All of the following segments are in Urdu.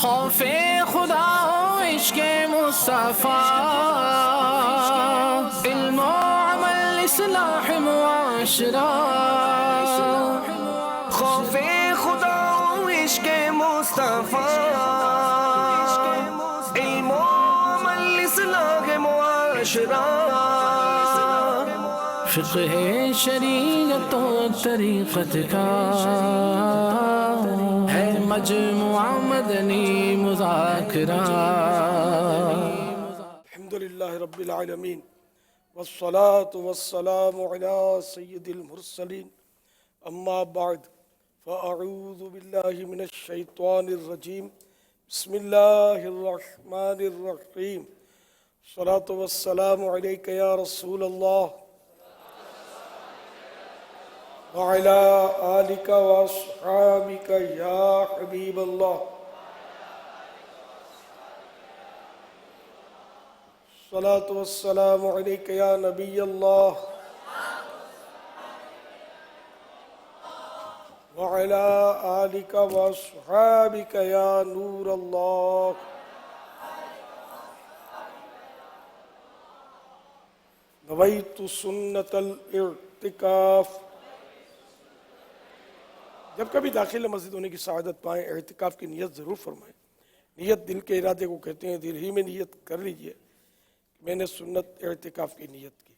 خوف خدا و عشق مصطفیٰ، علم و عمل اصلاح معاشرہ. خوف خدا و عشق مصطفیٰ، علم و عمل اصلاح معاشرہ. فقہ شریعت و طریقت کا ہے مجموعہ مدنی مذاکرہ. الحمدللہ رب العالمین والصلاة والسلام علی سید المرسلین. اما بعد فاعوذ باللہ من الشیطان الرجیم. بسم اللہ الرحمن الرحیم. الصلاة والسلام علیک یا رسول اللہ وعلى آلك وأصحابك يا حبيب الله. الصلاة والسلام عليك يا نبي الله وعلى آلك وأصحابك يا نور الله. نويت سنة الاعتكاف. جب کبھی داخل مسجد ہونے کی سعادت پائیں اعتکاف کی نیت ضرور فرمائیں. نیت دل کے ارادے کو کہتے ہیں. دل ہی میں نیت کر لیجئے کہ میں نے سنت اعتکاف کی نیت کی.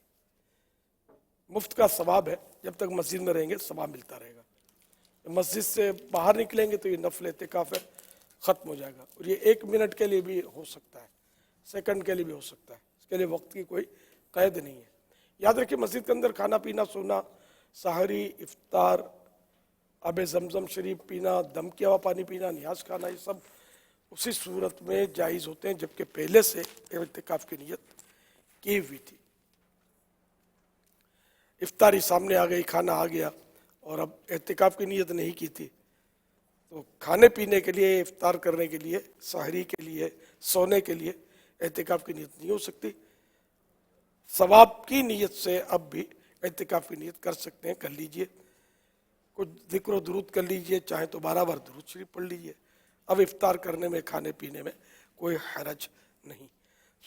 مفت کا ثواب ہے. جب تک مسجد میں رہیں گے ثواب ملتا رہے گا. مسجد سے باہر نکلیں گے تو یہ نفل اعتکاف ہے, ختم ہو جائے گا. اور یہ 1 منٹ کے لیے بھی ہو سکتا ہے, سیکنڈ کے لیے بھی ہو سکتا ہے. اس کے لیے وقت کی کوئی قید نہیں ہے. یاد رکھیں مسجد کے اندر کھانا پینا, سونا, سحری, افطار, آب زمزم شریف پینا, دم کیا ہوا پانی پینا, نیاز کھانا, یہ سب اسی صورت میں جائز ہوتے ہیں جبکہ پہلے سے اعتکاف کی نیت کی ہوئی تھی. افطاری سامنے آ گئی, کھانا آ گیا اور اب اعتکاف کی نیت نہیں کی تھی تو کھانے پینے کے لیے, افطار کرنے کے لیے, سحری کے لیے, سونے کے لیے اعتکاف کی نیت نہیں ہو سکتی. ثواب کی نیت سے اب بھی اعتکاف کی نیت کر سکتے ہیں, کر لیجئے. کچھ ذکر و درود کر لیجئے, چاہیں تو 12 بار درود شریف پڑھ لیجئے. اب افطار کرنے میں, کھانے پینے میں کوئی حرج نہیں.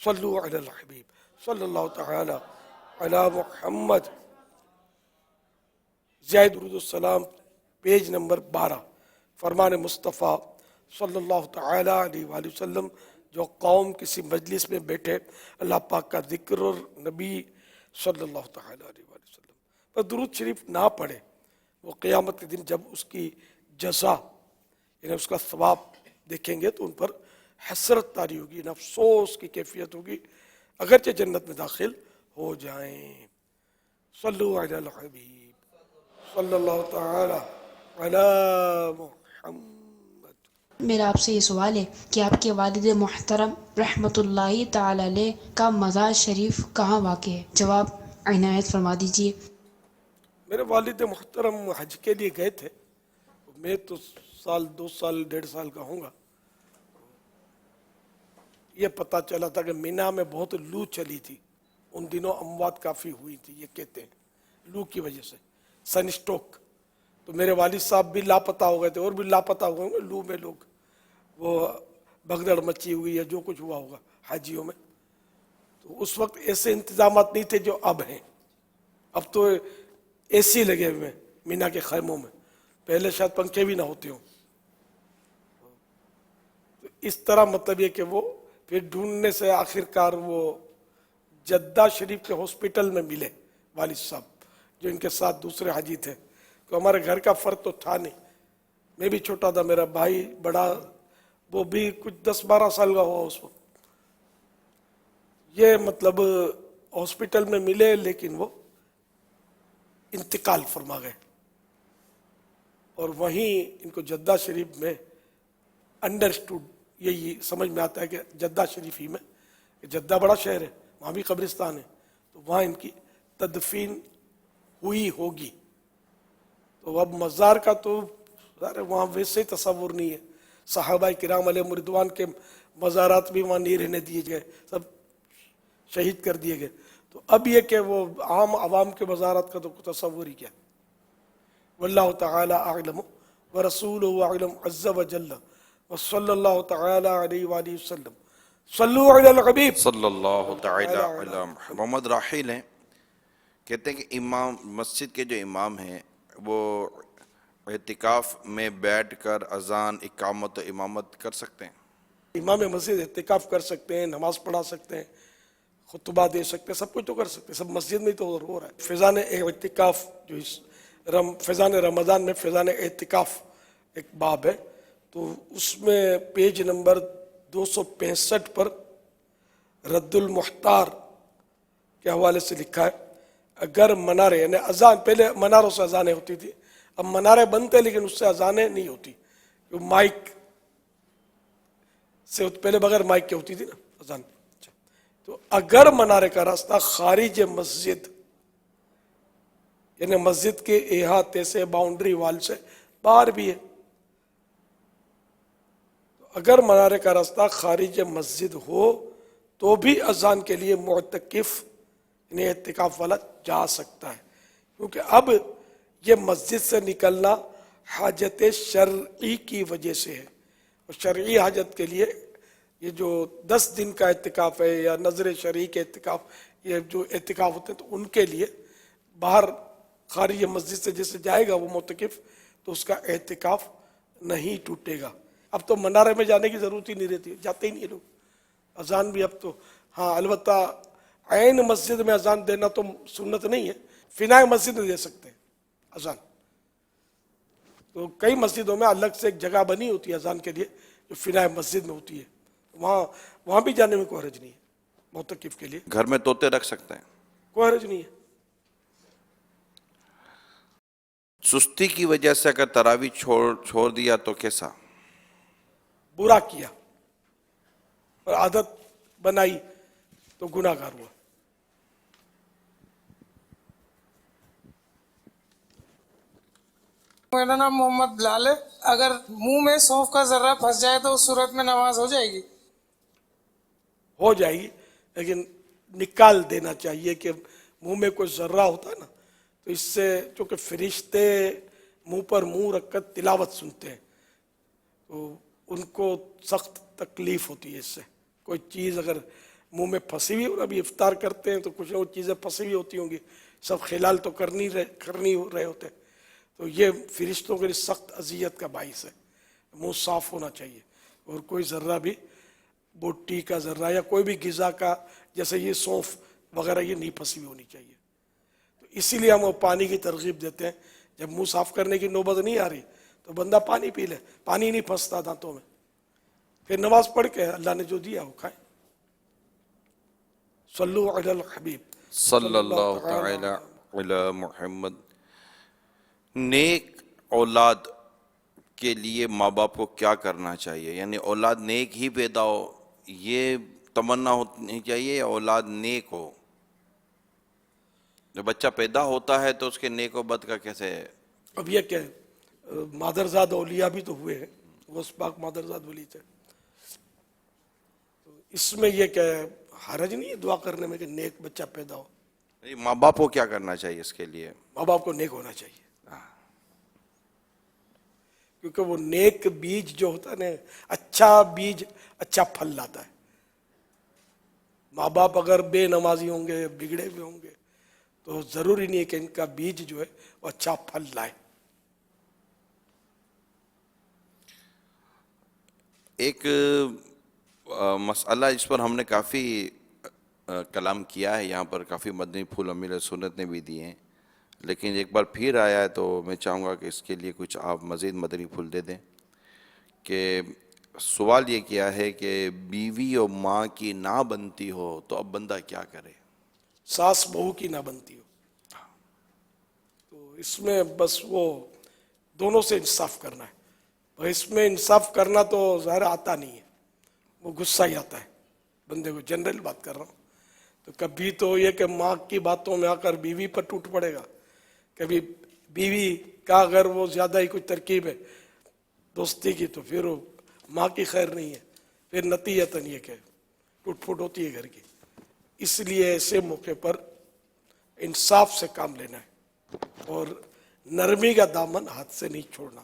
صلو علی الحبیب صلی اللہ تعالی علی محمد. زائد درود السلام پیج نمبر 12. فرمان مصطفیٰ صلی اللہ تعالی علیہ وآلہ وسلم, جو قوم کسی مجلس میں بیٹھے اللہ پاک کا ذکر اور نبی صلی اللہ تعالی علیہ وآلہ وسلم پر درود شریف نہ پڑھے, وہ قیامت کے دن جب اس کی جزا یعنی اس کا ثواب دیکھیں گے تو ان پر حسرت طاری ہوگی, افسوس کی کیفیت ہوگی, اگرچہ جنت میں داخل ہو جائیں. صلو علی الحبیب صلی اللہ تعالی علی محمد. میرا آپ سے یہ سوال ہے کہ آپ کے والد محترم رحمۃ اللہ تعالی علیہ کا مزار شریف کہاں واقع ہے؟ جواب عنایت فرما دیجیے. میرے والد محترم حج کے لیے گئے تھے. میں تو 2 سال 1.5 سال کا ہوں گا. یہ پتہ چلا تھا کہ مینا میں بہت لو چلی تھی ان دنوں, اموات کافی ہوئی تھی یہ کہتے ہیں لو کی وجہ سے, سن اسٹروک. تو میرے والد صاحب بھی لاپتہ ہو گئے تھے اور بھی لاپتہ ہو گئے ہوں گے لو میں لوگ. وہ بھگدڑ مچی ہوئی ہے, جو کچھ ہوا ہوگا حاجیوں میں. تو اس وقت ایسے انتظامات نہیں تھے جو اب ہیں. اب تو اے سی لگے ہوئے ہیں مینا کے خیموں میں, پہلے شاید پنکھے بھی نہ ہوتے ہوں. تو اس طرح مطلب یہ کہ وہ پھر ڈھونڈنے سے آخر کار وہ جدہ شریف کے ہاسپٹل میں ملے والد صاحب, جو ان کے ساتھ دوسرے حاجی تھے. تو ہمارے گھر کا فرق تو تھا نہیں, میں بھی چھوٹا تھا, میرا بھائی بڑا, وہ بھی کچھ 10-12 سال کا ہوا اس وقت. یہ مطلب ہاسپٹل میں ملے لیکن وہ انتقال فرما گئے. اور وہیں ان کو جدہ شریف میں انڈرسٹوڈ, یہی سمجھ میں آتا ہے کہ جدہ شریف ہی میں, جدہ بڑا شہر ہے, وہاں بھی قبرستان ہے, تو وہاں ان کی تدفین ہوئی ہوگی. تو اب مزار کا تو وہاں ویسے ہی تصور نہیں ہے. صحابہ کرام علیہ رضوان کے مزارات بھی وہاں نہیں رہنے دیے گئے, سب شہید کر دیے گئے. تو اب یہ کہ وہ عام عوام کے مزارات کا تو تصور ہی کیا. واللہ تعالی اعلم ورسولہ اعلم عز وجل وصلی اللہ تعالی علیہ وآلہ وسلم صلو علی الحبیب صلی اللہ تعالی علی محمد راحل ہیں، کہتے ہیں کہ امام مسجد کے جو امام ہیں وہ اعتکاف میں بیٹھ کر اذان، اقامت و امامت کر سکتے ہیں؟ امام مسجد اعتکاف کر سکتے ہیں، نماز پڑھا سکتے ہیں، خطبہ دے سکتے ہیں، سب کچھ تو کر سکتے ہیں، سب مسجد میں تو ہو رہا ہے۔ فیضان اعتکاف جو فیضان رمضان میں فیضان اعتکاف ایک باب ہے، تو اس میں پیج نمبر 265 پر رد المحتار کے حوالے سے لکھا ہے، اگر منارے یعنی اذان، پہلے مناروں سے اذانیں ہوتی تھی، اب منارے بنتے لیکن اس سے اذانیں نہیں ہوتی، جو مائک سے پہلے بغیر مائک کے ہوتی تھی نا اذان۔ تو اگر منارے کا راستہ خارج مسجد یعنی مسجد کے احاطے سے، باؤنڈری وال سے باہر بھی ہے، اگر منارے کا راستہ خارج مسجد ہو تو بھی اذان کے لیے معتکف یعنی اعتکاف والا جا سکتا ہے، کیونکہ اب یہ مسجد سے نکلنا حاجت شرعی کی وجہ سے ہے، اور شرعی حاجت کے لیے یہ جو 10 دن کا اعتکاف ہے یا نظر شرعی کے اعتکاف، یہ جو اعتکاف ہوتے ہیں تو ان کے لیے باہر خارج مسجد سے جیسے جائے گا وہ معتکف تو اس کا اعتکاف نہیں ٹوٹے گا۔ اب تو منارے میں جانے کی ضرورت ہی نہیں رہتی، جاتے ہی نہیں لوگ۔ اذان بھی اب تو ہاں البتہ عین مسجد میں اذان دینا تو سنت نہیں ہے، فنائے مسجد میں دے سکتے ہیں اذان، تو کئی مسجدوں میں الگ سے ایک جگہ بنی ہوتی ہے اذان کے لیے جو فنائے مسجد میں ہوتی ہے، وہاں بھی جانے میں کوئی حرج نہیں ہے معتکف کے لیے، گھر میں طوطے رکھ سکتے ہیں؟ کوئی حرج نہیں ہے۔ سستی کی وجہ سے اگر تراویح چھوڑ دیا تو کیسا؟ برا کیا اور عادت بنائی تو گناہ گار ہوا۔ میرا نام محمد بلال ہے، اگر منہ میں سونف کا ذرہ پھنس جائے تو اس صورت میں نماز ہو جائے گی؟ ہو جائے گی، لیکن نکال دینا چاہیے کہ منہ میں کوئی ذرہ ہوتا ہے نا، تو اس سے چونکہ فرشتے منہ پر منہ رکھ کر تلاوت سنتے ہیں تو ان کو سخت تکلیف ہوتی ہے، اس سے کوئی چیز اگر منہ میں پھنسی ہوئی، اور ابھی افطار کرتے ہیں تو کچھ نہ کچھ چیزیں پھنسی ہوئی ہوتی ہوں گی، سب خلال تو کرنی رہے ہوتے، تو یہ فرشتوں کے لیے سخت اذیت کا باعث ہے۔ منہ صاف ہونا چاہیے، اور کوئی ذرہ بھی بوٹی کا ذرہ یا کوئی بھی غذا کا جیسے یہ سونف وغیرہ یہ نہیں پھنسی ہوئی ہونی چاہیے، تو اسی لیے ہم وہ پانی کی ترغیب دیتے ہیں، جب منہ صاف کرنے کی نوبت نہیں آ رہی تو بندہ پانی پی لے، پانی نہیں پھنستا دانتوں میں، پھر نماز پڑھ کے اللہ نے جو دیا وہ کھائیں۔ صلو علی الحبیب صلی اللہ تعالی علی محمد۔ نیک اولاد کے لیے ماں باپ کو کیا کرنا چاہیے؟ یعنی اولاد نیک ہی پیدا ہو یہ تمنا ہونی چاہیے، یا اولاد نیک ہو؟ جب بچہ پیدا ہوتا ہے تو اس کے نیک و بد کا کیسے؟ اب یہ کہ مادرزاد اولیاء بھی تو ہوئے ہیں، غوث پاک مادرزاد ولی تھے، تو اس میں یہ کہ حرج نہیں ہے دعا کرنے میں کہ نیک بچہ پیدا ہو۔ ماں باپ کو کیا کرنا چاہیے اس کے لیے؟ ماں باپ کو نیک ہونا چاہیے، کیونکہ وہ نیک بیج جو ہوتا ہے نا، اچھا بیج اچھا پھل لاتا ہے۔ ماں باپ اگر بے نمازی ہوں گے، بگڑے ہوئے ہوں گے، تو ضروری نہیں ہے کہ ان کا بیج جو ہے وہ اچھا پھل لائے۔ ایک مسئلہ جس پر ہم نے کافی کلام کیا ہے، یہاں پر کافی مدنی پھول امیر سنت نے بھی دیے ہیں، لیکن ایک بار پھر آیا ہے تو میں چاہوں گا کہ اس کے لیے کچھ آپ مزید مدنی پھول دے دیں، کہ سوال یہ کیا ہے کہ بیوی اور ماں کی نہ بنتی ہو تو اب بندہ کیا کرے؟ ساس بہو کی نہ بنتی ہو تو اس میں بس وہ دونوں سے انصاف کرنا ہے، اور اس میں انصاف کرنا تو ظاہر آتا نہیں ہے، وہ غصہ ہی آتا ہے بندے کو، جنرل بات کر رہا ہوں، تو کبھی تو یہ کہ ماں کی باتوں میں آ کر بیوی پر ٹوٹ پڑے گا، کبھی بیوی کا اگر وہ زیادہ ہی کچھ ترکیب ہے دوستی کی تو پھر وہ ماں کی خیر نہیں ہے، پھر نتیجتاً یہ کہ ٹوٹ پھوٹ ہوتی ہے گھر کی۔ اس لیے ایسے موقع پر انصاف سے کام لینا ہے اور نرمی کا دامن ہاتھ سے نہیں چھوڑنا،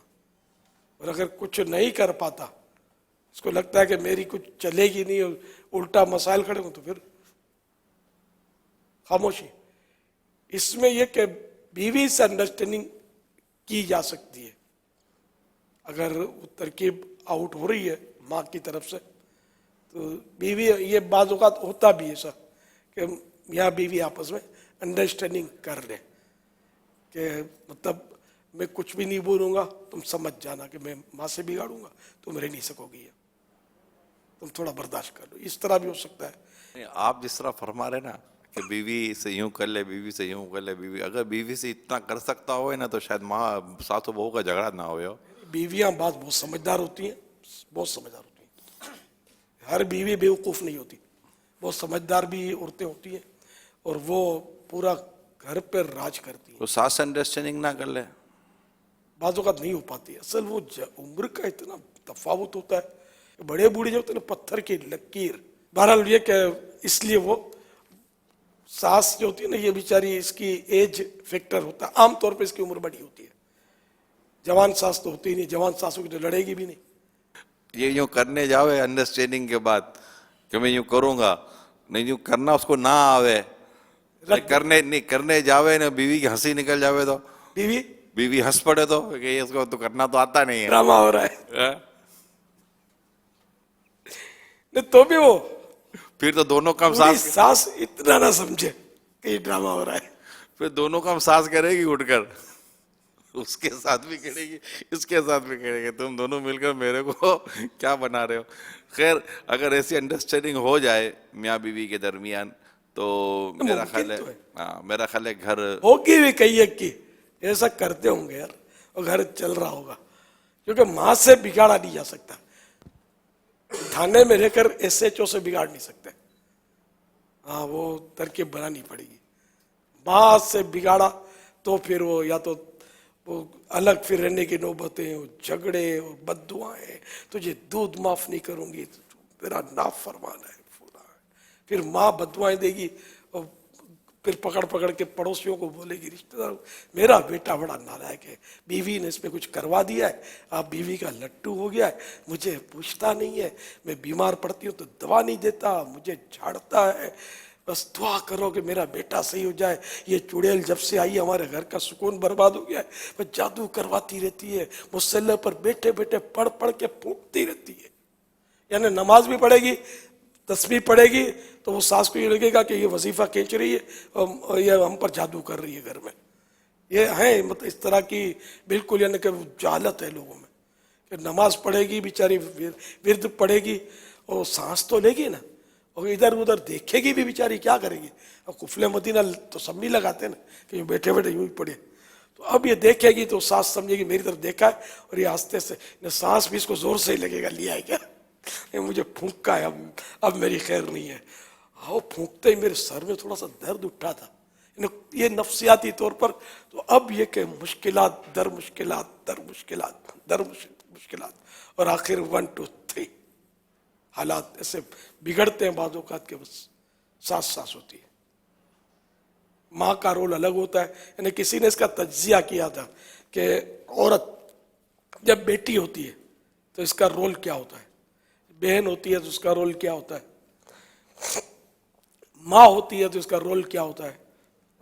اور اگر کچھ نہیں کر پاتا اس کو لگتا ہے کہ میری کچھ چلے گی نہیں اور الٹا مسائل کھڑے ہوں تو پھر خاموشی. اس میں یہ کہ بیوی سے انڈرسٹینڈنگ کی جا سکتی ہے اگر وہ ترکیب آؤٹ ہو رہی ہے ماں کی طرف سے تو بیوی, یہ بعض اوقات ہوتا بھی ایسا کہ میاں بیوی آپس میں انڈرسٹینڈنگ کر لیں کہ مطلب میں کچھ بھی نہیں بولوں گا, تم سمجھ جانا کہ میں ماں سے بگاڑوں گا, تم رہ نہیں سکو گی, تم تھوڑا برداشت کر لو. اس طرح بھی ہو سکتا ہے. آپ جس طرح فرما رہے نا کہ بیوی سے یوں کر لے, بیوی سے یوں کر لے, بیوی اگر بیوی سے اتنا کر سکتا ہوئے نا تو شاید ماں ساس و بہو کا جھگڑا نہ ہوئے ہو. بیویاں بعض بہت سمجھدار ہوتی ہیں, بہت سمجھدار ہوتی ہیں. ہر بیوی بیوقوف نہیں ہوتی, بہت سمجھدار بھی عورتیں ہوتی ہیں اور وہ پورا گھر پہ راج کرتی ہیں. تو ساس سے انڈرسٹینڈنگ نہ کر لے, بعض اوقات نہیں ہو پاتی. اصل وہ عمر کا اتنا تفاوت ہوتا ہے, بڑے بوڑھے جو ہوتے ہیں نا پتھر کی لکیر. بہرحال یہ کہ اس لیے وہ ساس جو ہوتی ہے نا یہ بیچاری, اس کی ایج فیکٹر ہوتا ہے, عام طور پہ اس کی عمر بڑی ہوتی ہے. جوان ساس تو ہوتی ہی نہیں, جوان ساسوں کی تو لڑے گی بھی نہیں. یہ یوں کرنے جاوے انڈرسٹینڈنگ کے بعد کہ میں یوں کروں گا, نہیں یوں کرنا اس کو نہ آوے, کرنے جاوے نا بیوی کی ہنسی نکل جاوے تو بیوی ہنس پڑے تو کہ اس کو تو کرنا تو آتا نہیں ہے, ڈرامہ ہو رہا ہے. نہیں تو بھی وہ پھر تو دونوں کام ساس اتنا نہ سمجھے کہ یہ ڈرامہ ہو رہا ہے. پھر دونوں کام ساس کرے گی اٹھ کر, اس کے ساتھ بھی کرے گی, اس کے ساتھ بھی کرے گی, تم دونوں مل کر میرے کو کیا بنا رہے ہو. خیر اگر ایسی انڈرسٹینڈنگ ہو جائے میاں بیوی کے درمیان تو میرا خیال ہے گھر ہوگی بھی کئی ایک کی ایسا کرتے ہوں گے یار, اور گھر چل رہا ہوگا. کیونکہ ماں سے بگاڑا نہیں جا سکتا, تھانے میں رہ کر ایس ایچ او سے بگاڑ نہیں سکتے. ہاں وہ ترکیب بنانی پڑے گی. ماں سے بگاڑا تو پھر وہ یا تو وہ الگ پھر رہنے کی نوبتیں, جھگڑے اور بد دعائیں, تجھے دودھ معاف نہیں کروں گی, تیرا نافرمان ہے, پھر ماں بد دعائیں دے گی اور پھر پکڑ کے پڑوسیوں کو بولے گی, رشتہ دار میرا بیٹا بڑا نالائق ہے, بیوی نے اس پہ کچھ کروا دیا ہے, آپ بیوی کا لٹو ہو گیا ہے, مجھے پوچھتا نہیں ہے, میں بیمار پڑتی ہوں تو دوا نہیں دیتا, مجھے جھاڑتا ہے, بس دعا کرو کہ میرا بیٹا صحیح ہو جائے. یہ چڑیل جب سے آئی ہمارے گھر کا سکون برباد ہو گیا ہے, وہ جادو کرواتی رہتی ہے, مصلی پر بیٹھے بیٹھے پڑھ کے پھونکتی رہتی ہے. یعنی نماز بھی پڑھے گی, تسبیح پڑھے گی تو وہ ساس کو یہ لگے گا کہ یہ وظیفہ کھینچ رہی ہے اور یہ ہم پر جادو کر رہی ہے گھر میں. یہ ہے مطلب اس طرح کی بالکل یعنی کہ جہالت ہے لوگوں میں کہ نماز پڑھے گی بیچاری, ورد پڑھے گی اور سانس تو لے گی نا, اور ادھر ادھر دیکھے گی بھی بیچاری, کیا کرے گی. اب قفل مدینہ تو سب نہیں لگاتے نا کہ بیٹھے بیٹھے یوں ہی پڑھے, تو اب یہ دیکھے گی تو سانس سمجھے گی میری طرف دیکھا ہے اور یہ آستے سے, سانس بھی اس کو زور سے ہی لگے گا, لیا ہے کیا, مجھے پھونکا ہے, اب میری خیر نہیں ہے. وہ پھونکتے ہی میرے سر میں تھوڑا سا درد اٹھا تھا, یہ نفسیاتی طور پر. تو اب یہ کہ مشکلات در مشکلات در مشکلات در مشکلات, اور آخر 1 2 3 حالات ایسے بگڑتے ہیں بعض اوقات کے, بس ساس ہوتی ہے. ماں کا رول الگ ہوتا ہے. یعنی کسی نے اس کا تجزیہ کیا تھا کہ عورت جب بیٹی ہوتی ہے تو اس کا رول کیا ہوتا ہے, بہن ہوتی ہے تو اس کا رول کیا ہوتا ہے, ماں ہوتی ہے تو اس کا رول کیا ہوتا ہے,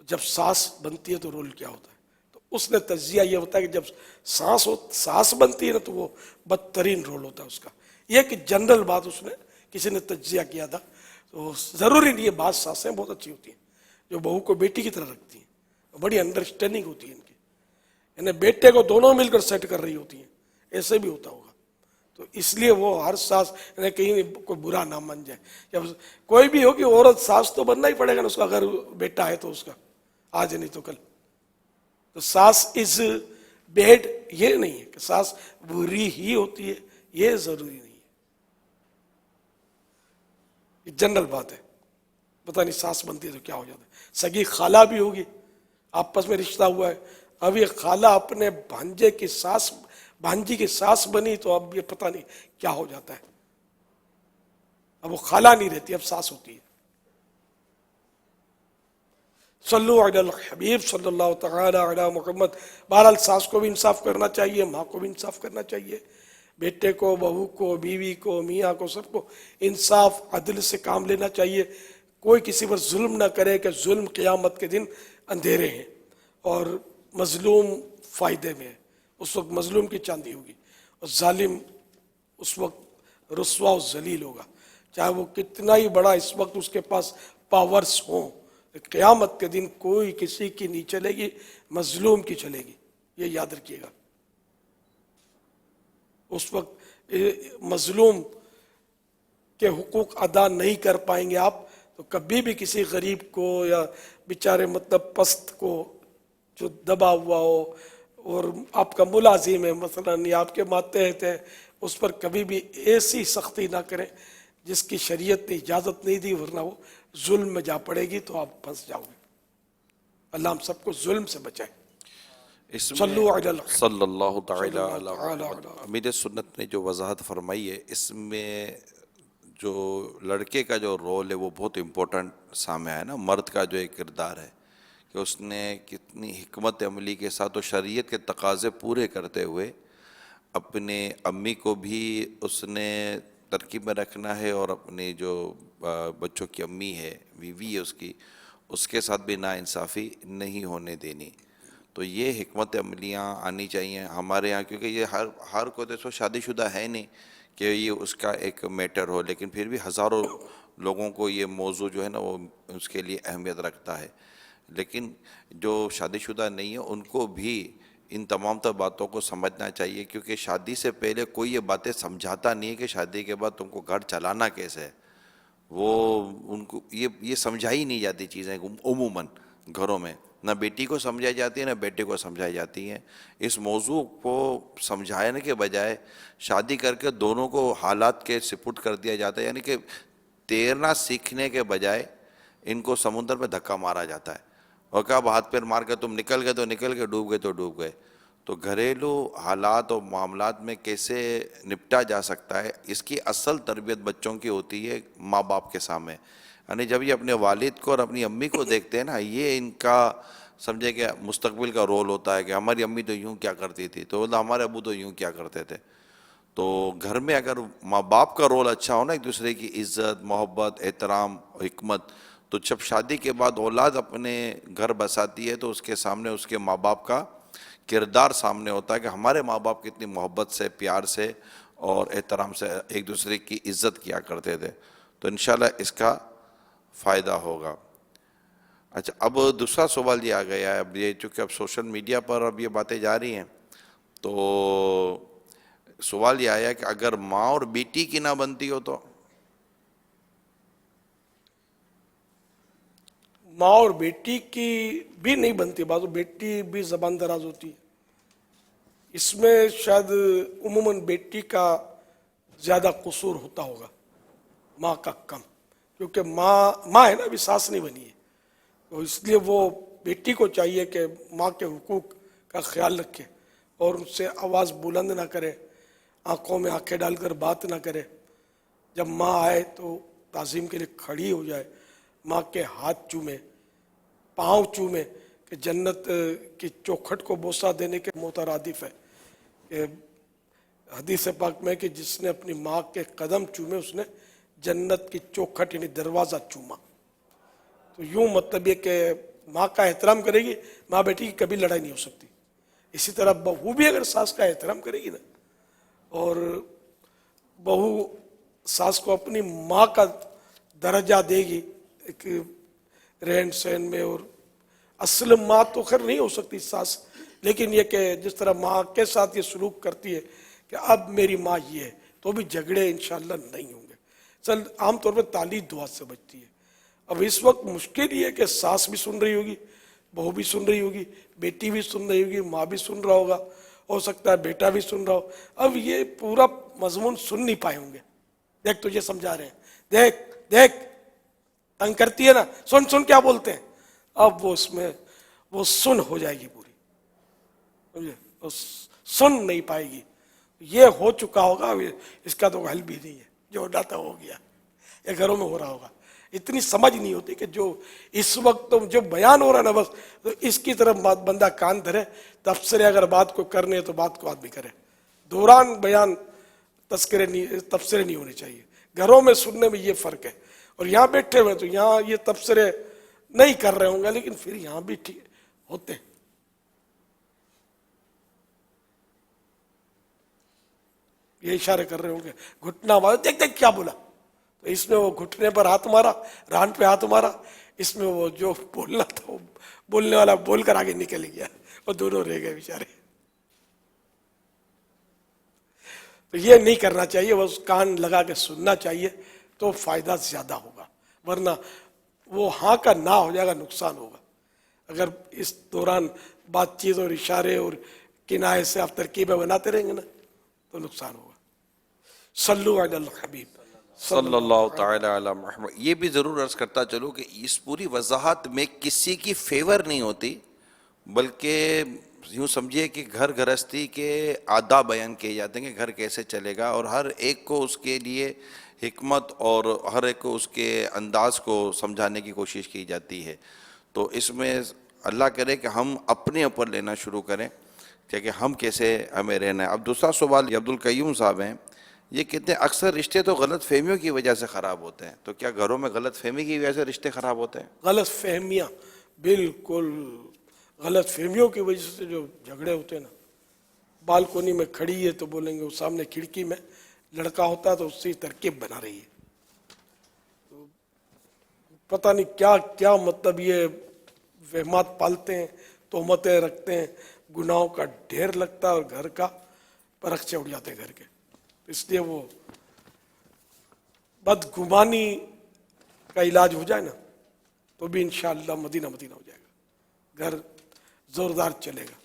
جب ساس بنتی ہے تو رول کیا ہوتا ہے. تو اس نے تجزیہ یہ ہوتا ہے کہ جب ساس بنتی ہے نا تو وہ بدترین رول ہوتا ہے اس کا. یہ ایک جنرل بات اس نے کسی نے تجزیہ کیا تھا. تو ضروری نہیں ہے, بعض ساسیں بہت اچھی ہوتی ہیں جو بہو کو بیٹی کی طرح رکھتی ہیں, بڑی انڈرسٹینڈنگ ہوتی ہے ان کی, یعنی بیٹے کو دونوں مل کر سیٹ کر رہی ہوتی ہیں, ایسے بھی ہوتا ہوگا. تو اس لیے وہ ہر ساس یعنی کہیں کوئی برا نہ مان جائے. جب کوئی بھی ہوگی عورت ساس تو بننا ہی پڑے گا نا, اس کا اگر بیٹا ہے تو اس کا آج نہیں تو کل. تو ساس از بیڈ یہ نہیں ہے کہ ساس بری ہی ہوتی ہے, یہ ضروری نہیں ہے, یہ جنرل بات ہے. پتہ نہیں ساس بنتی ہے تو کیا ہو جاتا ہے. سگی خالہ بھی ہوگی, آپس میں رشتہ ہوا ہے, اب یہ خالہ اپنے بھانجی کی ساس بنی تو اب یہ پتہ نہیں کیا ہو جاتا ہے. اب وہ خالہ نہیں رہتی, اب ساس ہوتی ہے. صلو علی الحبیب صلی اللہ تعالی علی محمد. بہرحال ساس کو بھی انصاف کرنا چاہیے, ماں کو بھی انصاف کرنا چاہیے, بیٹے کو, بہو کو, بیوی کو, میاں کو, سب کو انصاف عدل سے کام لینا چاہیے. کوئی کسی پر ظلم نہ کرے کہ ظلم قیامت کے دن اندھیرے ہیں اور مظلوم فائدے میں ہے. اس وقت مظلوم کی چاندی ہوگی اور ظالم اس وقت رسوا و ذلیل ہوگا, چاہے وہ کتنا ہی بڑا اس وقت اس کے پاس پاورز ہوں. قیامت کے دن کوئی کسی کی نہیں چلے گی, مظلوم کی چلے گی, یہ یاد رکھیے گا. اس وقت مظلوم کے حقوق ادا نہیں کر پائیں گے آپ تو کبھی بھی کسی غریب کو یا بیچارے مطلب پست کو جو دبا ہوا ہو اور آپ کا ملازم ہے مثلا یا آپ کے ماتحت ہے, اس پر کبھی بھی ایسی سختی نہ کریں جس کی شریعت نے اجازت نہیں دی, ورنہ وہ ظلم میں جا پڑے گی تو آپ پھنس جاؤ گے. اللہ ہم سب کو ظلم سے بچائے. اس صلو میں علی اللہ صلی اللہ تعالی علی تعالی محمد. امیر سنت نے جو وضاحت فرمائی ہے اس میں جو لڑکے کا جو رول ہے وہ بہت امپورٹنٹ سامنے آیا نا. مرد کا جو ایک کردار ہے کہ اس نے کتنی حکمت عملی کے ساتھ و شریعت کے تقاضے پورے کرتے ہوئے اپنے امی کو بھی اس نے ترکیب میں رکھنا ہے اور اپنی جو بچوں کی امی ہے, بیوی ہے اس کے ساتھ بھی ناانصافی نہیں ہونے دینی. تو یہ حکمت عملیاں آنی چاہیے ہمارے یہاں, کیونکہ یہ ہر کوئی تو شادی شدہ ہے نہیں کہ یہ اس کا ایک میٹر ہو, لیکن پھر بھی ہزاروں لوگوں کو یہ موضوع جو ہے نا وہ اس کے لیے اہمیت رکھتا ہے. لیکن جو شادی شدہ نہیں ہے ان کو بھی ان تمام تر باتوں کو سمجھنا چاہیے, کیونکہ شادی سے پہلے کوئی یہ باتیں سمجھاتا نہیں ہے کہ شادی کے بعد تم کو گھر چلانا کیسے ہے. وہ ان کو یہ سمجھائی نہیں جاتی چیزیں عموماً گھروں میں, نہ بیٹی کو سمجھائی جاتی ہے نہ بیٹے کو سمجھائی جاتی ہیں. اس موضوع کو سمجھانے کے بجائے شادی کر کے دونوں کو حالات کے سپرد کر دیا جاتا ہے, یعنی کہ تیرنا سیکھنے کے بجائے ان کو سمندر میں دھکا مارا جاتا ہے اور کہا ہاتھ پیر مار کے تم نکل گئے تو نکل گئے, ڈوب گئے تو ڈوب گئے. تو گھریلو حالات اور معاملات میں کیسے نپٹا جا سکتا ہے, اس کی اصل تربیت بچوں کی ہوتی ہے ماں باپ کے سامنے. یعنی جب یہ اپنے والد کو اور اپنی امی کو دیکھتے ہیں نا, یہ ان کا سمجھے کہ مستقبل کا رول ہوتا ہے کہ ہماری امی تو یوں کیا کرتی تھی, تو ہمارے ابو تو یوں کیا کرتے تھے. تو گھر میں اگر ماں باپ کا رول اچھا ہو نا, ایک دوسرے کی عزت, محبت, احترام, حکمت, تو جب شادی کے بعد اولاد اپنے گھر بساتی ہے تو اس کے سامنے اس کے ماں باپ کا کردار سامنے ہوتا ہے کہ ہمارے ماں باپ کتنی محبت سے, پیار سے اور احترام سے ایک دوسرے کی عزت کیا کرتے تھے. تو انشاءاللہ اس کا فائدہ ہوگا. اچھا, اب دوسرا سوال یہ آ گیا ہے, اب یہ چونکہ اب سوشل میڈیا پر اب یہ باتیں جا رہی ہیں تو سوال یہ آیا کہ اگر ماں اور بیٹی کی نہ بنتی ہو تو ماں اور بیٹی کی بھی نہیں بنتی بات, بیٹی بھی زبان دراز ہوتی ہے. اس میں شاید عموماً بیٹی کا زیادہ قصور ہوتا ہوگا, ماں کا کم, کیونکہ ماں ہے نا, ابھی ساس نہیں بنی ہے, تو اس لیے وہ بیٹی کو چاہیے کہ ماں کے حقوق کا خیال رکھے اور ان سے آواز بلند نہ کرے, آنکھوں میں آنکھیں ڈال کر بات نہ کرے. جب ماں آئے تو تعظیم کے لیے کھڑی ہو جائے, ماں کے ہاتھ چومے, پاؤں چومے, کہ جنت کی چوکھٹ کو بوسہ دینے کے مترادف ہے. کہ حدیث پاک میں کہ جس نے اپنی ماں کے قدم چومے اس نے جنت کی چوکھٹ یعنی دروازہ چوما. تو یوں مطلب یہ کہ ماں کا احترام کرے گی, ماں بیٹی کی کبھی لڑائی نہیں ہو سکتی. اسی طرح بہو بھی اگر ساس کا احترام کرے گی نا, اور بہو ساس کو اپنی ماں کا درجہ دے گی ایک رہن سہن میں, اور اصل ماں تو خیر نہیں ہو سکتی ساس, لیکن یہ کہ جس طرح ماں کے ساتھ یہ سلوک کرتی ہے کہ اب میری ماں یہ ہے, تو بھی جھگڑے انشاءاللہ نہیں ہوں گے. چل عام طور پہ تالی دعا سے بچتی ہے. اب اس وقت مشکل یہ ہے کہ ساس بھی سن رہی ہوگی, بہو بھی سن رہی ہوگی, بیٹی بھی سن رہی ہوگی, ماں بھی سن رہا ہوگا, ہو سکتا ہے بیٹا بھی سن رہا ہو. اب یہ پورا مضمون سن نہیں پائے ہوں گے. دیکھ تجھے سمجھا رہے ہیں, دیکھ دیکھ تنگ کرتی ہے نا, سن سن کیا بولتے ہیں. اب وہ اس میں وہ سن ہو جائے گی پوری, سن نہیں پائے گی. یہ ہو چکا ہوگا, اس کا تو حل بھی نہیں ہے, جو ہونا تھا ہو گیا, یہ گھروں میں ہو رہا ہوگا. اتنی سمجھ نہیں ہوتی کہ جو اس وقت جو بیان ہو رہا ہے نا, بس تو اس کی طرف بندہ کان دھرے, تبصرے اگر بات کو کرنے تو بات کو آدمی کرے. دوران بیان تبصرے نہیں ہونے چاہیے. گھروں میں سننے میں یہ فرق ہے, اور یہاں بیٹھے ہوئے تو یہاں یہ تبصرے نہیں کر رہے ہوں گے, لیکن پھر یہاں بھی ٹھیک ہوتے ہیں. یہ اشارے کر رہے ہوں گے, گھٹنا مارا, دیکھ دیکھ کیا بولا, تو اس میں وہ گھٹنے پر ہاتھ مارا, ران پہ ہاتھ مارا, اس میں وہ جو بولنا تھا وہ بولنے والا بول کر آگے نکل گیا, اور دونوں رہ گئے بیچارے. تو یہ نہیں کرنا چاہیے, بس کان لگا کے سننا چاہیے تو فائدہ زیادہ ہوگا, ورنہ وہ ہاں کا نہ ہو جائے گا, نقصان ہوگا. اگر اس دوران بات چیت اور اشارے اور کنایے سے آپ ترکیبیں بناتے رہیں گے نا تو نقصان ہوگا. صلو علی الحبیب صلی اللہ تعالی علی محمد. یہ بھی ضرور عرض کرتا چلو کہ اس پوری وضاحت میں کسی کی فیور نہیں ہوتی, بلکہ یوں سمجھیے کہ گھر گھرستی کے آداب بیان کیے جاتے ہیں کہ گھر کیسے چلے گا, اور ہر ایک کو اس کے لیے حکمت اور ہر ایک کو اس کے انداز کو سمجھانے کی کوشش کی جاتی ہے. تو اس میں اللہ کرے کہ ہم اپنے اوپر لینا شروع کریں کہ ہم کیسے ہمیں رہنا ہے. اب دوسرا سوال عبد القیوم صاحب ہیں, یہ کہتے ہیں اکثر رشتے تو غلط فہمیوں کی وجہ سے خراب ہوتے ہیں, تو کیا گھروں میں غلط فہمی کی وجہ سے رشتے خراب ہوتے ہیں؟ غلط فہمیاں, بالکل غلط فہمیوں کی وجہ سے جو جھگڑے ہوتے ہیں نا, بالکونی میں کھڑی ہے تو بولیں گے وہ سامنے کھڑکی میں لڑکا ہوتا ہے تو اس سے ترکیب بنا رہی ہے. تو پتہ نہیں کیا کیا مطلب یہ وہمات پالتے ہیں, تہمتیں رکھتے ہیں, گناہوں کا ڈھیر لگتا ہے اور گھر کا پرخچے اڑ جاتے ہیں گھر کے. اس لیے وہ بدگمانی کا علاج ہو جائے نا تو بھی انشاءاللہ مدینہ مدینہ ہو جائے گا, گھر زوردار چلے گا.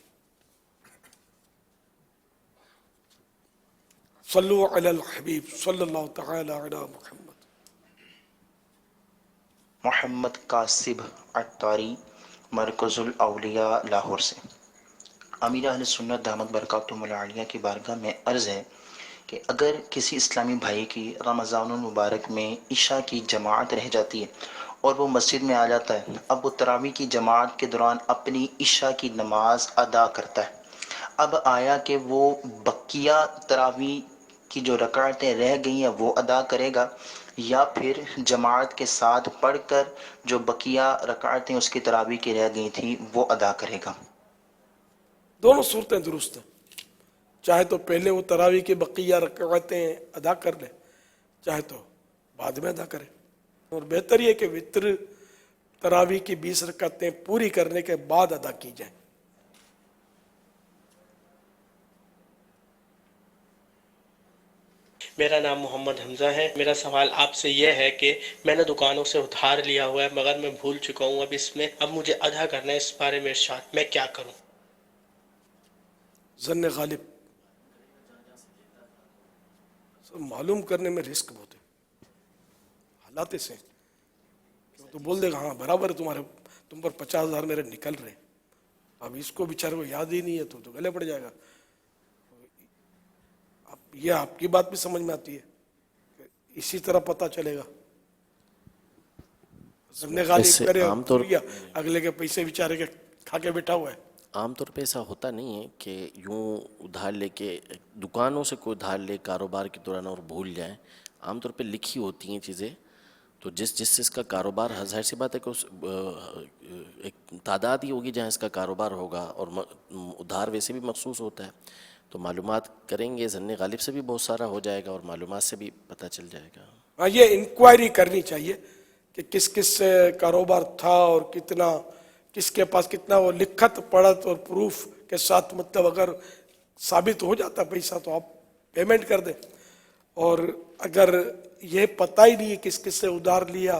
صلو علی الحبیب صلی اللہ تعالی علی محمد. محمد قاسب عطاری مرکز الاولیاء لاہور سے. امیر اہل سنت دامت برکاتہم العالیہ کی بارگاہ میں عرض ہے کہ اگر کسی اسلامی بھائی کی رمضان المبارک میں عشاء کی جماعت رہ جاتی ہے اور وہ مسجد میں آ جاتا ہے, اب وہ تراویح کی جماعت کے دوران اپنی عشاء کی نماز ادا کرتا ہے. اب آیا کہ وہ بقیہ تراویح کی جو رکعتیں رہ گئی ہیں وہ ادا کرے گا, یا پھر جماعت کے ساتھ پڑھ کر جو بقیہ رکعتیں اس کی تراویح کی رہ گئی تھیں وہ ادا کرے گا؟ دونوں صورتیں درست ہیں, چاہے تو پہلے وہ تراویح کی بقیہ رکعتیں ادا کر لے, چاہے تو بعد میں ادا کرے. اور بہتر یہ کہ وتر تراویح کی 20 رکعتیں پوری کرنے کے بعد ادا کی جائیں. میرا نام محمد حمزہ ہے. میرا سوال آپ سے یہ ہے کہ میں نے دکانوں سے ادھار لیا ہوا ہے مگر میں بھول چکا ہوں اب مجھے ادا کرنا ہے, اس بارے میں ارشاد, میں کیا کروں؟ ظن غالب سب معلوم کرنے میں رسک بہت ہے, حالات ایسے ہیں کہ وہ تو بول دے گا ہاں برابر ہے, تم پر 50,000 میرے نکل رہے ہیں, اب اس کو بیچارے کو یاد ہی نہیں ہے تو گلے پڑ جائے گا. یہ آپ کی بات بھی سمجھ میں آتی ہے کہ اسی طرح پتہ چلے گا. ظن غالب کرے اور اگلے کے پیسے بیچارے کے کھا کے بیٹھا ہوا ہے. عام طور پہ ایسا ہوتا نہیں ہے کہ یوں ادھار لے کے دکانوں سے کوئی ادھار لے کاروبار کے دوران اور بھول جائیں. عام طور پہ لکھی ہوتی ہیں چیزیں, تو جس کا کاروبار, ظاہر سی بات ہے کہ ایک تعداد ہی ہوگی جہاں اس کا کاروبار ہوگا, اور ادھار ویسے بھی مخصوص ہوتا ہے, تو معلومات کریں گے. ظن غالب سے بھی بہت سارا ہو جائے گا اور معلومات سے بھی پتہ چل جائے گا. ہاں, یہ انکوائری کرنی چاہیے کہ کس کس کاروبار تھا اور کتنا, کس کے پاس کتنا, وہ لکھت پڑھت اور پروف کے ساتھ, مطلب اگر ثابت ہو جاتا پیسہ تو آپ پیمنٹ کر دیں. اور اگر یہ پتہ ہی نہیں ہے کس کس سے ادھار لیا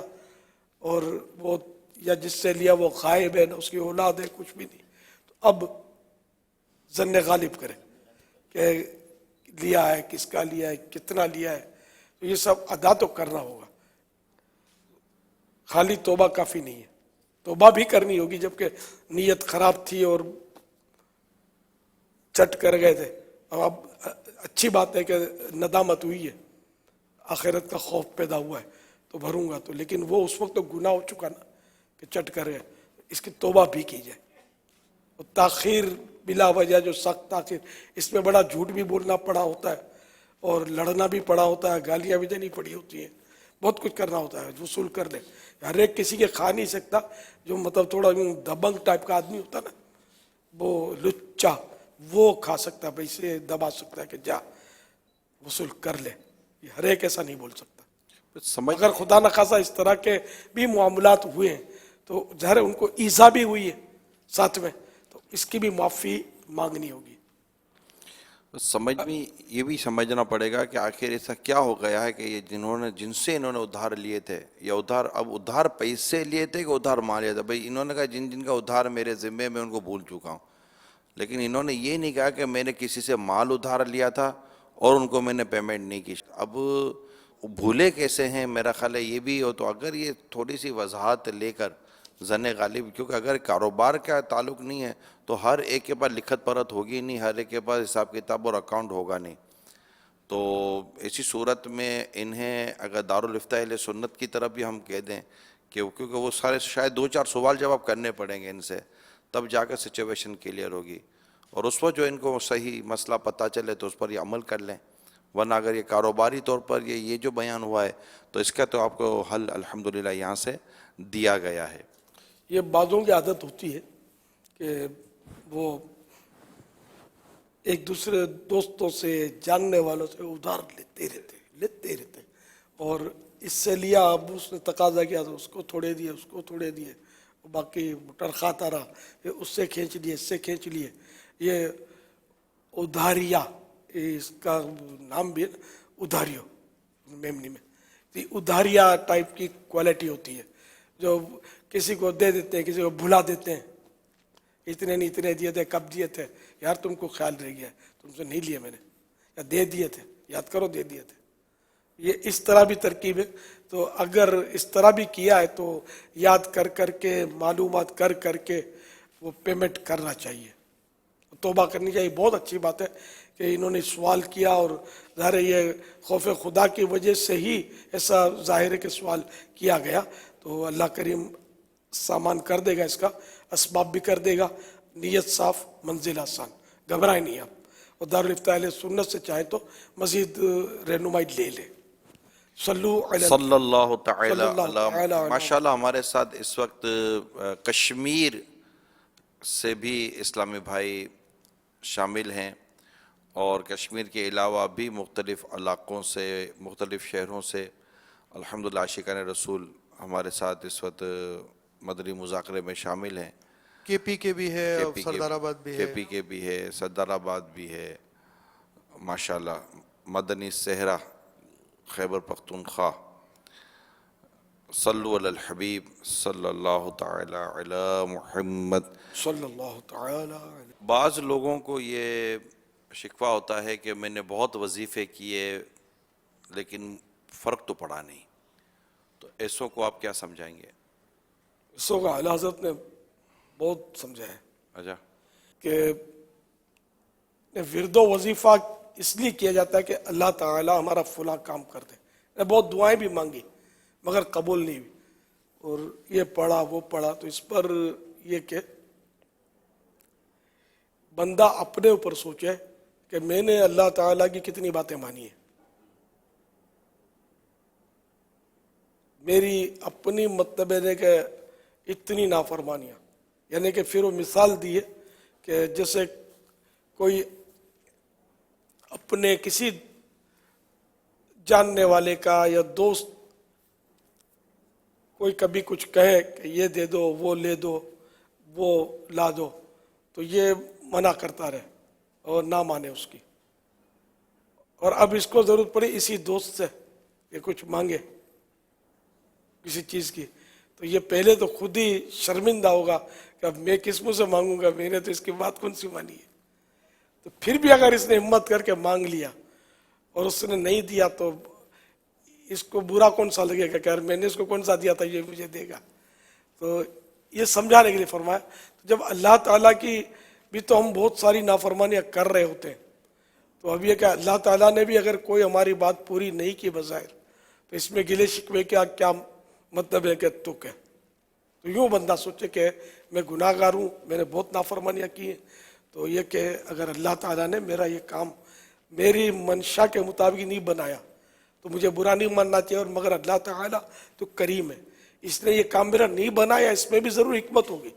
اور وہ یا جس سے لیا وہ غائب ہے, نہ اس کی اولاد ہے, کچھ بھی نہیں, تو اب ظن غالب کرے کہ لیا ہے, کس کا لیا ہے, کتنا لیا ہے, تو یہ سب ادا تو کرنا ہوگا. خالی توبہ کافی نہیں ہے, توبہ بھی کرنی ہوگی, جبکہ نیت خراب تھی اور چٹ کر گئے تھے. اب اچھی بات ہے کہ ندامت ہوئی ہے, آخرت کا خوف پیدا ہوا ہے تو بھروں گا, تو لیکن وہ اس وقت تو گناہ ہو چکا نا کہ چٹ کر گئے, اس کی توبہ بھی کی جائے. تاخیر بلا وجہ جو سخت تاخیر, اس میں بڑا جھوٹ بھی بولنا پڑا ہوتا ہے اور لڑنا بھی پڑا ہوتا ہے, گالیاں بھی دینی پڑی ہوتی ہیں, بہت کچھ کرنا ہوتا ہے, وصول کر لے. ہر ایک کسی کے کھا نہیں سکتا, جو مطلب تھوڑا دبنگ ٹائپ کا آدمی ہوتا نا, وہ لچا, وہ کھا سکتا ہے, بھائی سے دبا سکتا ہے کہ جا وصول کر لے. یہ ہر ایک ایسا نہیں بول سکتا. اگر خدا نخواستہ اس طرح کے بھی معاملات ہوئے ہیں تو ظاہر ہے ان کو ایزا بھی ہوئی ہے ساتھ میں, تو اس کی بھی معافی مانگنی ہوگی. سمجھ میں یہ بھی سمجھنا پڑے گا کہ آخر ایسا کیا ہو گیا ہے کہ یہ جن سے انہوں نے ادھار لیے تھے, یا ادھار پیسے لیے تھے کہ ادھار مال لیا تھا. بھائی انہوں نے کہا جن کا ادھار میرے ذمے میں ان کو بھول چکا ہوں, لیکن انہوں نے یہ نہیں کہا کہ میں نے کسی سے مال ادھار لیا تھا اور ان کو میں نے پیمنٹ نہیں کی. اب بھولے کیسے ہیں, میرا خیال ہے یہ بھی ہو. تو اگر یہ تھوڑی سی وضاحت لے کر ظن غالب, کیونکہ اگر کاروبار کا تعلق نہیں ہے تو ہر ایک کے پاس لکھت پرت ہوگی نہیں, ہر ایک کے پاس حساب کتاب اور اکاؤنٹ ہوگا نہیں. تو ایسی صورت میں انہیں اگر دارالفتہ اہل سنت کی طرف بھی ہم کہہ دیں کہ کیونکہ وہ سارے شاید 2-4 سوال جواب کرنے پڑیں گے ان سے, تب جا کر سچویشن کلیئر ہوگی, اور اس وقت جو ان کو صحیح مسئلہ پتہ چلے تو اس پر یہ عمل کر لیں. ورنہ اگر یہ کاروباری طور پر یہ جو بیان ہوا ہے تو اس کا تو آپ کو حل الحمدللہ یہاں سے دیا گیا ہے. یہ بعضوں کی عادت ہوتی ہے کہ وہ ایک دوسرے دوستوں سے, جاننے والوں سے ادھار لیتے رہتے, اور اس سے لیا, اب اس نے تقاضا کیا تو اس کو تھوڑے دیے, باقی موٹر کھاتا رہا, اس سے کھینچ لیے, اس سے کھینچ لیے. یہ ادھاریا, اس کا نام بھی ہے ادھاریو میمنی میں. ادھاریا ٹائپ کی کوالٹی ہوتی ہے جو کسی کو دے دیتے ہیں, کسی کو بھلا دیتے ہیں, اتنے نہیں اتنے دیے تھے, کب دیے تھے یار, تم کو خیال رہ گیا, تم سے نہیں لیے میں نے, یا دے دیے تھے, یاد کرو دے دیے تھے. یہ اس طرح بھی ترکیب ہے. تو اگر اس طرح بھی کیا ہے تو یاد کر کے, معلومات کر کے وہ پیمنٹ کرنا چاہیے, توبہ کرنی چاہیے. بہت اچھی بات ہے کہ انہوں نے سوال کیا, اور ظاہر ہے یہ خوف خدا کی وجہ سے ہی ایسا ظاہر ہے کہ سوال کیا گیا. تو اللہ کریم سامان کر دے گا, اس کا اسباب بھی کر دے گا. نیت صاف, منزل آسان, گھبرائے نہیں آپ. اور دارالفتہ اہل سنت سے چاہیں تو مزید رہنمائی لے لیں. صلی اللہ تعالی علی. ماشاءاللہ ہمارے ساتھ اس وقت کشمیر سے بھی اسلامی بھائی شامل ہیں, اور کشمیر کے علاوہ بھی مختلف علاقوں سے, مختلف شہروں سے الحمدللہ عاشقان رسول ہمارے ساتھ اس وقت مدنی مذاکرے میں شامل ہیں. کے پی کے بھی ہے, سردار آباد بھی ہے, کے پی کے بھی ہے, سردار آباد بھی ہے, ماشاءاللہ مدنی صحرا خیبر پختونخوا. صلو علی الحبیب صلی اللہ تعالی علی محمد صلی اللہ تعالی. بعض لوگوں کو یہ شکوہ ہوتا ہے کہ میں نے بہت وظیفے کیے لیکن فرق تو پڑا نہیں, تو ایسوں کو آپ کیا سمجھائیں گے؟ ایسوں کا اعلیٰ حضرت نے بہت سمجھا ہے. اچھا, کہ ورد و وظیفہ اس لیے کیا جاتا ہے کہ اللہ تعالی ہمارا فلاں کام کر دے. بہت دعائیں بھی مانگی مگر قبول نہیں ہوئی, اور یہ پڑھا وہ پڑھا. تو اس پر یہ کہ بندہ اپنے اوپر سوچے کہ میں نے اللہ تعالیٰ کی کتنی باتیں مانی ہیں, میری اپنی مطلب ہے کہ اتنی نافرمانیاں. یعنی کہ پھر وہ مثال دی ہے کہ جیسے کوئی اپنے کسی جاننے والے کا یا دوست کوئی کبھی کچھ کہے کہ یہ دے دو, وہ لے دو, وہ لا دو, تو یہ منع کرتا رہے اور نہ مانے اس کی. اور اب اس کو ضرورت پڑی اسی دوست سے کہ کچھ مانگے کسی چیز کی, تو یہ پہلے تو خود ہی شرمندہ ہوگا کہ اب میں کس منہ سے مانگوں گا, میں نے تو اس کی بات کون سی مانی ہے. تو پھر بھی اگر اس نے ہمت کر کے مانگ لیا اور اس نے نہیں دیا تو اس کو برا کون سا لگے گا کہ یار میں نے اس کو کون سا دیا تھا, یہ مجھے دے گا. تو یہ سمجھانے کے لیے فرمایا. جب اللہ تعالیٰ کی بھی تو ہم بہت ساری نافرمانیاں کر رہے ہوتے ہیں, تو اب یہ کہ اللہ تعالیٰ نے بھی اگر کوئی ہماری بات پوری نہیں کی بظاہر, تو اس میں گلے شکوے کیا مطلب ہے کہ تک ہے. تو یوں بندہ سوچے کہ میں گناہ گار ہوں, میں نے بہت نافرمانیاں کی ہیں, تو یہ کہ اگر اللہ تعالیٰ نے میرا یہ کام میری منشا کے مطابق نہیں بنایا تو مجھے برا نہیں ماننا چاہیے، اور مگر اللہ تعالیٰ تو کریم ہے، اس نے یہ کام میرا نہیں بنایا، اس میں بھی ضرور حکمت ہوگی۔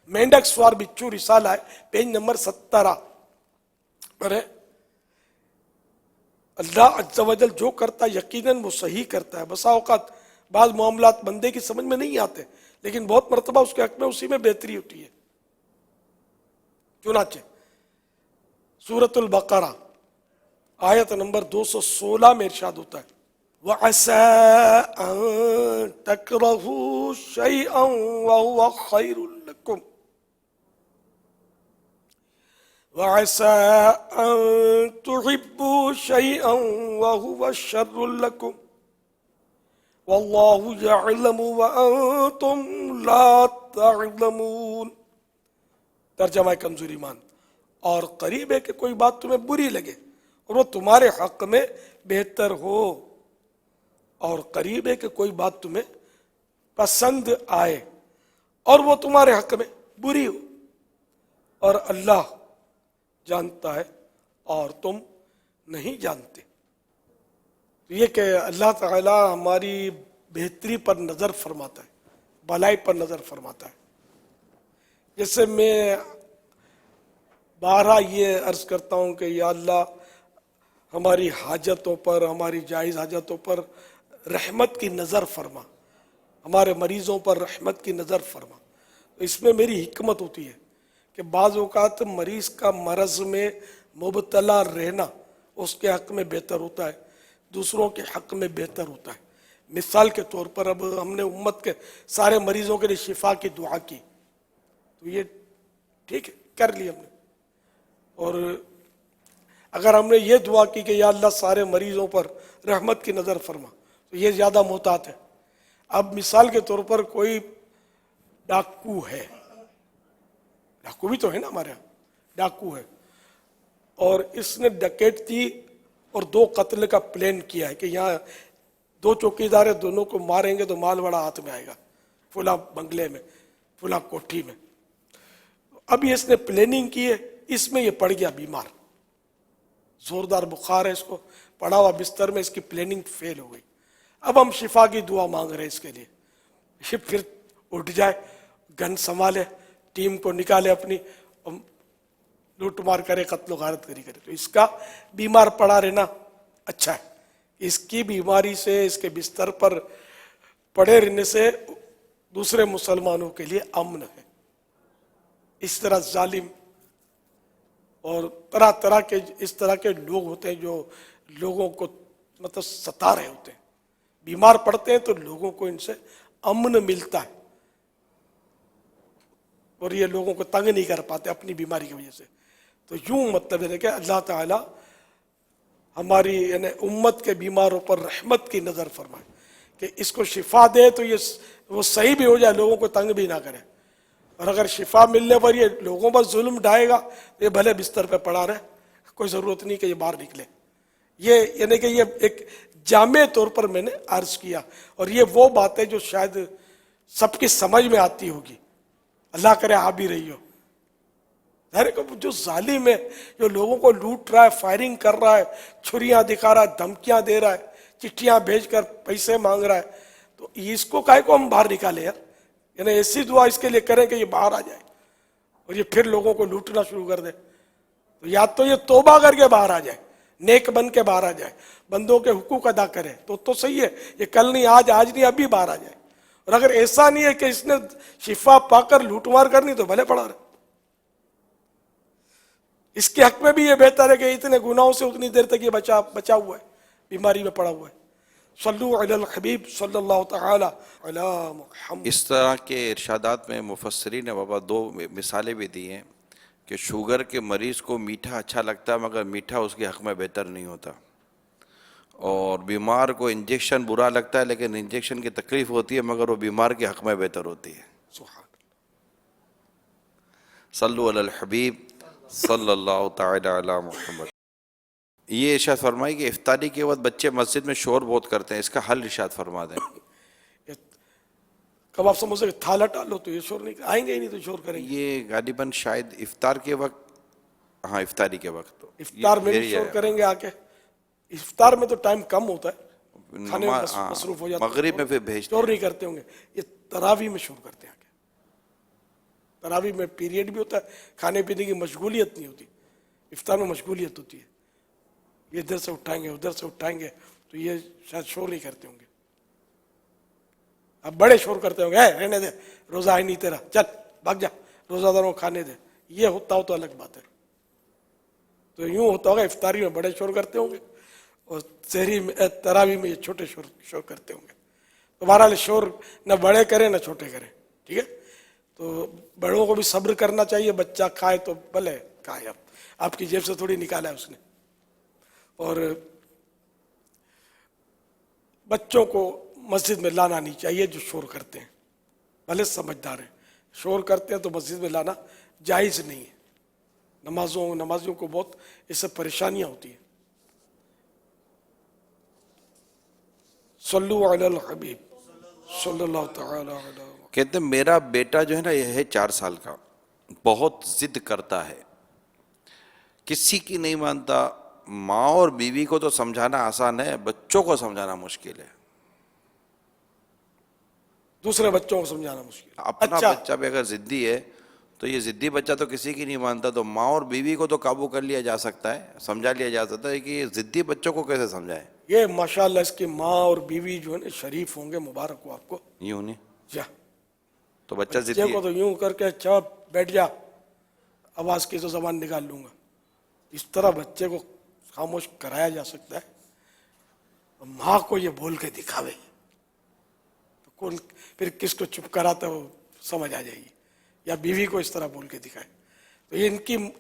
مینڈک سوار بچو رسالہ ہے، پیج نمبر 17 پر ہے۔ اللہ عز و جل جو کرتا ہے یقیناً وہ صحیح کرتا ہے۔ بسا اوقات بعض معاملات بندے کی سمجھ میں نہیں آتے، لیکن بہت مرتبہ اس کے حق میں اسی میں بہتری ہوتی ہے۔ چنانچہ سورۃ البقرہ آیت نمبر 216 میں ارشاد ہوتا ہے وَعَسَىٰ أَن تَكْرَهُوا شَيْئًا وَهُوَ خَيْرٌ لَكُمْ وَعَسَىٰ أَن تُحِبُّوا شَيْئًا وَهُوَ شَرٌّ لَكُمْ وَاللَّهُ يَعْلَمُ وَأَنتُمْ لَا تَعْلَمُونَ۔ ترجمہ کمزور ایمان، اور قریب ہے کہ کوئی بات تمہیں بری لگے اور وہ تمہارے حق میں بہتر ہو، اور قریب ہے کہ کوئی بات تمہیں پسند آئے اور وہ تمہارے حق میں بری ہو، اور اللہ جانتا ہے اور تم نہیں جانتے۔ یہ کہ اللہ تعالی ہماری بہتری پر نظر فرماتا ہے، بھلائی پر نظر فرماتا ہے۔ جیسے میں بارہا یہ عرض کرتا ہوں کہ یا اللہ ہماری حاجتوں پر، ہماری جائز حاجتوں پر رحمت کی نظر فرما، ہمارے مریضوں پر رحمت کی نظر فرما۔ اس میں میری حکمت ہوتی ہے کہ بعض اوقات مریض کا مرض میں مبتلا رہنا اس کے حق میں بہتر ہوتا ہے، دوسروں کے حق میں بہتر ہوتا ہے۔ مثال کے طور پر اب ہم نے امت کے سارے مریضوں کے لیے شفا کی دعا کی، تو یہ ٹھیک ہے، کر لی ہم نے، اور اگر ہم نے یہ دعا کی کہ یا اللہ سارے مریضوں پر رحمت کی نظر فرما، تو یہ زیادہ محتاط ہے۔ اب مثال کے طور پر کوئی ڈاکو ہے، ڈاکو بھی تو ہے نا ہمارے یہاں، ڈاکو ہے، اور اس نے ڈکیتی اور 2 قتل کا پلان کیا ہے کہ یہاں 2 چوکیدار ہیں، دونوں کو ماریں گے تو مال بڑا ہاتھ میں آئے گا، فلاں بنگلے میں، فلاں کوٹھی میں۔ ابھی اس نے پلاننگ کی ہے، اس میں یہ پڑ گیا بیمار، زوردار بخار ہے، اس کو پڑا ہوا بستر میں، اس کی پلاننگ فیل ہو گئی۔ اب ہم شفا کی دعا مانگ رہے ہیں اس کے لیے، پھر اٹھ جائے، گن سنبھالے، ٹیم کو نکالے اپنی، لوٹ مار کرے، قتل و غارت کرے، تو اس کا بیمار پڑا رہنا اچھا ہے۔ اس کی بیماری سے، اس کے بستر پر پڑے رہنے سے دوسرے مسلمانوں کے لیے امن ہے۔ اس طرح ظالم اور طرح طرح کے اس طرح کے لوگ ہوتے ہیں جو لوگوں کو مطلب ستا رہے ہوتے ہیں، بیمار پڑتے ہیں تو لوگوں کو ان سے امن ملتا ہے، اور یہ لوگوں کو تنگ نہیں کر پاتے اپنی بیماری کی وجہ سے۔ تو یوں مطلب ہے کہ اللہ تعالی ہماری یعنی امت کے بیماروں پر رحمت کی نظر فرمائے کہ اس کو شفا دے تو یہ وہ صحیح بھی ہو جائے، لوگوں کو تنگ بھی نہ کرے، اور اگر شفا ملنے پر یہ لوگوں پر ظلم ڈھائے گا تو یہ بھلے بستر پہ پڑا رہے، کوئی ضرورت نہیں کہ یہ باہر نکلے۔ یہ یعنی کہ یہ ایک جامع طور پر میں نے عرض کیا، اور یہ وہ بات ہے جو شاید سب کی سمجھ میں آتی ہوگی، اللہ کرے آ بھی رہی ہو۔ جو ظالم ہے، جو لوگوں کو لوٹ رہا ہے، فائرنگ کر رہا ہے، چھریاں دکھا رہا ہے، دھمکیاں دے رہا ہے، چٹھیاں بھیج کر پیسے مانگ رہا ہے، تو اس کو کائے کو ہم باہر نکالے یار؟ یعنی ایسی دعا اس کے لیے کریں کہ یہ باہر آ جائے اور یہ پھر لوگوں کو لوٹنا شروع کر دے۔ تو یا تو یہ توبہ کر کے باہر آ جائے، نیک بن کے باہر آ جائے، بندوں کے حقوق ادا کرے تو صحیح ہے، یہ کل نہیں، آج نہیں، ابھی باہر آ جائے۔ اور اگر ایسا نہیں ہے کہ اس نے شفا پا کر لوٹ مار کرنی تو بھلے پڑا رہے۔ اس کے حق میں بھی یہ بہتر ہے کہ اتنے گناہوں سے اتنی دیر تک یہ بچا ہوا ہے، بیماری میں پڑا ہوا ہے۔ صلو علی الحبیب صلی اللہ تعالی علی محمد۔ اس طرح کے ارشادات میں مفسرین نے بابا 2 مثالیں بھی دی ہیں کہ شوگر کے مریض کو میٹھا اچھا لگتا ہے مگر میٹھا اس کے حق میں بہتر نہیں ہوتا، اور بیمار کو انجیکشن برا لگتا ہے لیکن انجیکشن کی تکلیف ہوتی ہے مگر وہ بیمار کے حق میں بہتر ہوتی ہے۔ سبحان صلو علی الحبیب صلی اللہ تعالی علی محمد۔ یہ ارشاد فرمائی کہ افطاری کے وقت بچے مسجد میں شور بہت کرتے ہیں، اس کا حل ارشاد فرما دیں۔ کب آپ سمجھ سکتے تھالا ٹالو تو یہ شور نہیں آئیں گے ہی نہیں تو شور کریں گے۔ یہ غالباً شاید افطار کے وقت ہاں افطاری کے وقت افطار میں بھی شور کریں گے آ کے. افطار میں تو ٹائم کم ہوتا ہے, کھانے میں مصروف ہو جاتے ہیں, مغرب میں پھر بھیجتے شور نہیں کرتے ہوں گے. یہ تراویح میں شور کرتے ہیں آ کے. تراویح میں پیریڈ بھی ہوتا ہے, کھانے پینے کی مشغولیت نہیں ہوتی. افطار میں مشغولیت ہوتی ہے, یہ ادھر سے اٹھائیں گے ادھر سے اٹھائیں گے, تو یہ شاید شور نہیں کرتے ہوں گے. اب بڑے شور کرتے ہوں گے, رہنے دے روزہ ہے نہیں تیرا, چل بھاگ جا, روزہ داروں کو کھانے دے. یہ ہوتا ہو تو الگ بات ہے. تو یوں ہوتا ہوگا افطاری میں بڑے شور کرتے ہوں گے, اور سحری میں تراویح میں یہ چھوٹے شور کرتے ہوں گے. تو بہرحال شور نہ بڑے کریں نہ چھوٹے کریں, ٹھیک ہے. تو بڑوں کو بھی صبر کرنا چاہیے. بچہ کھائے تو بھلے کھائے, آپ کی جیب سے تھوڑی نکالا ہے اس نے. اور بچوں کو مسجد میں لانا نہیں چاہیے جو شور کرتے ہیں, بھلے سمجھدار ہیں. شور کرتے ہیں تو مسجد میں لانا جائز نہیں ہے. نمازیوں کو بہت اس سے پریشانیاں ہوتی ہیں. صلو علی الحبیب صلی اللہ تعالی علیہ. کہتے ہیں میرا بیٹا جو ہے نا یہ ہے 4 سال کا, بہت ضد کرتا ہے, کسی کی نہیں مانتا. ماں اور بیوی کو تو سمجھانا آسان ہے, بچوں کو سمجھانا مشکل ہے. دوسرے بچوں کو سمجھانا مشکل. اپنا بچہ بھی اگر ضدی ہے تو یہ ضدی بچہ تو کسی کی نہیں مانتا, تو ماں اور بیوی کو تو قابو کر لیا جا سکتا ہے, سمجھا لیا جا سکتا ہے. کہ یہ ضدی بچوں کو کیسے سمجھائے؟ یہ ماشاءاللہ اس کی ماں اور بیوی جو ہے نا شریف ہوں گے, مبارک ہو آپ کو. یوں نہیں جا تو بچہ ضدی بچے کو تو یوں کر کے چپ بیٹھ جا, آواز کی تو زبان نکال لوں گا. اس طرح بچے کو خاموش کرایا جا سکتا ہے. ماں کو یہ بول کے دکھاوے تو کون پھر کس کو چپ کراتا ہے وہ سمجھ آ جائے گی, یا بیوی کو اس طرح بول کے دکھائے. تو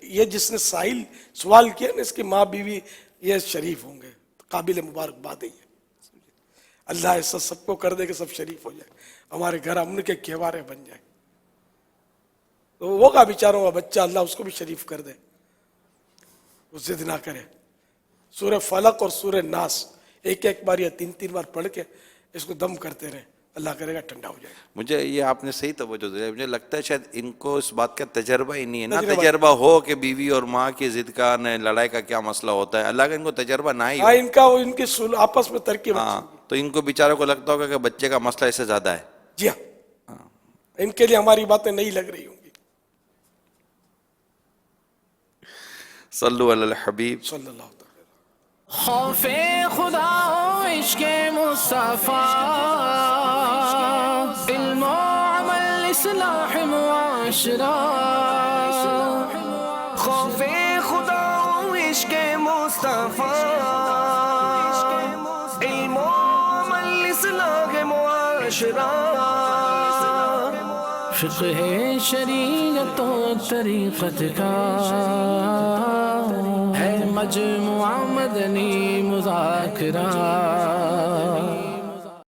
یہ جس نے سوال کیا نا, اس کی ماں بیوی یہ شریف ہوں گے, قابل مبارکباد ہے. اللہ ایسا سب کو کر دے کہ سب شریف ہو جائے, ہمارے گھر امن کے کیوارے بن جائیں. تو وہ کا بیچاروں کا بچہ اللہ اس کو بھی شریف کر دے, وہ ضد نہ کرے. سورہ فلق اور سورہ ناس ایک بار یا 3 بار پڑھ کے اس کو دم کرتے رہے, اللہ کرے گا ٹھنڈا ہو جائے گا. مجھے یہ آپ نے صحیح توجہ دیا. مجھے لگتا ہے شاید ان کو اس بات کا تجربہ ہی نہیں ہے. نہ تجربہ ہو کہ بیوی اور ماں کی ضد کا, نہ لڑائی کا کیا مسئلہ ہوتا ہے. اللہ کا ان کو تجربہ نہ ہی ہو. ان کی آپس میں ترکیب. ہاں, تو ان کو بیچاروں کو لگتا ہوگا کہ بچے کا مسئلہ اس سے زیادہ ہے. جی ہاں, ان کے لیے ہماری باتیں نہیں لگ رہی ہوں گی. صلو علی الحبیب صلی اللہ تعالی. خوف خدا و عشق مصطفیٰ, علم و عمل اصلاح معاشرہ. خوف خدا و عشق مصطفیٰ, علم و عمل اصلاح معاشرہ. فقہ شریعت و طریقت کا ہے مجموعہ مدنی مذاکرہ.